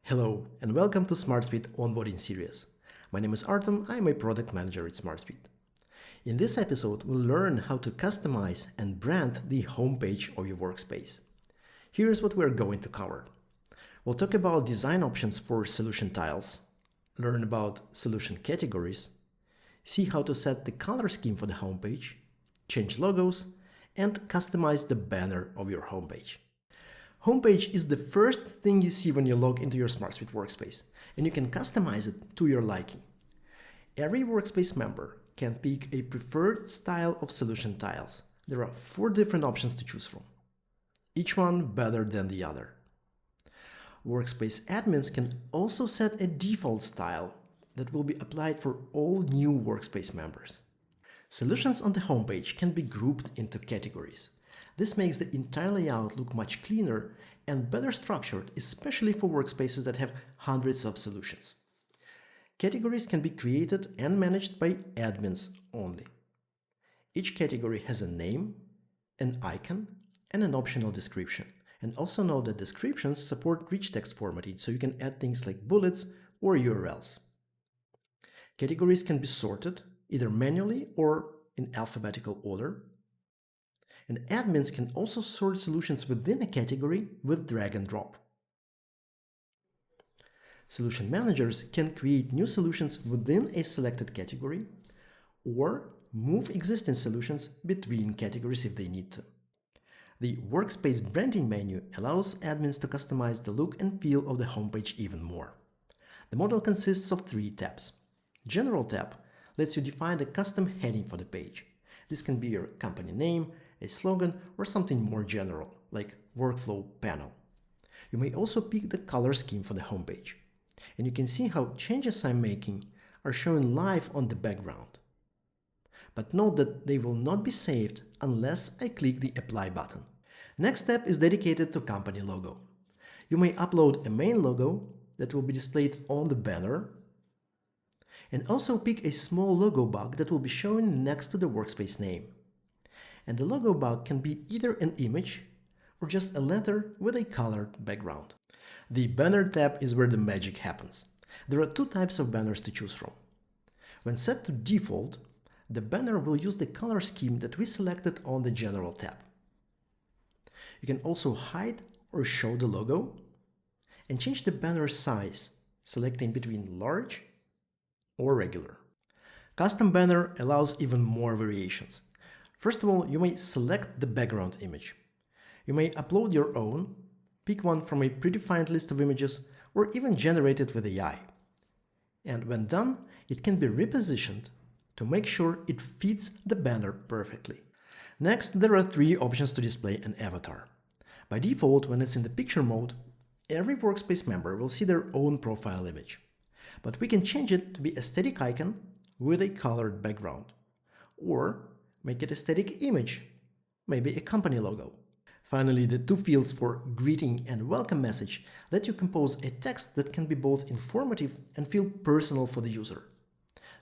Hello and welcome to SmartSuite onboarding series. My name is Artem, I am a product manager at SmartSuite. In this episode, we'll learn how to customize and brand the homepage of your workspace. Here's what we're going to cover. We'll talk about design options for solution tiles, learn about solution categories, see how to set the color scheme for the homepage, change logos, and customize the banner of your homepage. Homepage is the first thing you see when you log into your SmartSuite workspace, and you can customize it to your liking. Every workspace member can pick a preferred style of solution tiles. There are 4 different options to choose from, each one better than the other. Workspace admins can also set a default style that will be applied for all new workspace members. Solutions on the homepage can be grouped into categories. This makes the entire layout look much cleaner and better structured, especially for workspaces that have hundreds of solutions. Categories can be created and managed by admins only. Each category has a name, an icon, and an optional description. And also note that descriptions support rich text formatting, so you can add things like bullets or URLs. Categories can be sorted either manually or in alphabetical order. And admins can also sort solutions within a category with drag and drop. Solution managers can create new solutions within a selected category or move existing solutions between categories if they need to. The Workspace branding menu allows admins to customize the look and feel of the homepage even more. The model consists of 3 tabs. General tab lets you define a custom heading for the page. This can be your company name, a slogan, or something more general, like workflow panel. You may also pick the color scheme for the homepage. And you can see how changes I'm making are shown live on the background. But note that they will not be saved unless I click the Apply button. Next step is dedicated to company logo. You may upload a main logo that will be displayed on the banner, and also pick a small logo bug that will be shown next to the workspace name. And the logo bug can be either an image or just a letter with a colored background. The banner tab is where the magic happens. There are 2 types of banners to choose from. When set to default, the banner will use the color scheme that we selected on the General tab. You can also hide or show the logo and change the banner size, selecting between large or regular. Custom banner allows even more variations. First of all, you may select the background image. You may upload your own, pick one from a predefined list of images, or even generate it with AI. And when done, it can be repositioned to make sure it fits the banner perfectly. Next, there are 3 options to display an avatar. By default, when it's in the picture mode, every workspace member will see their own profile image. But we can change it to be a static icon with a colored background, or make it a static image, maybe a company logo. Finally, the 2 fields for greeting and welcome message let you compose a text that can be both informative and feel personal for the user.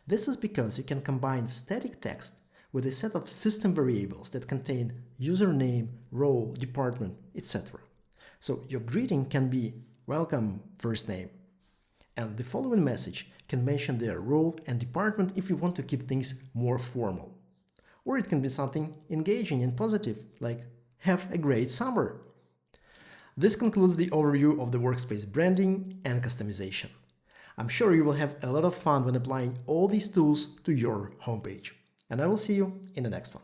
This is because you can combine static text with a set of system variables that contain username, role, department, etc. So your greeting can be welcome first name, and the following message can mention their role and department if you want to keep things more formal. Or it can be something engaging and positive, like have a great summer. This concludes the overview of the workspace branding and customization. I'm sure you will have a lot of fun when applying all these tools to your homepage. And I will see you in the next one.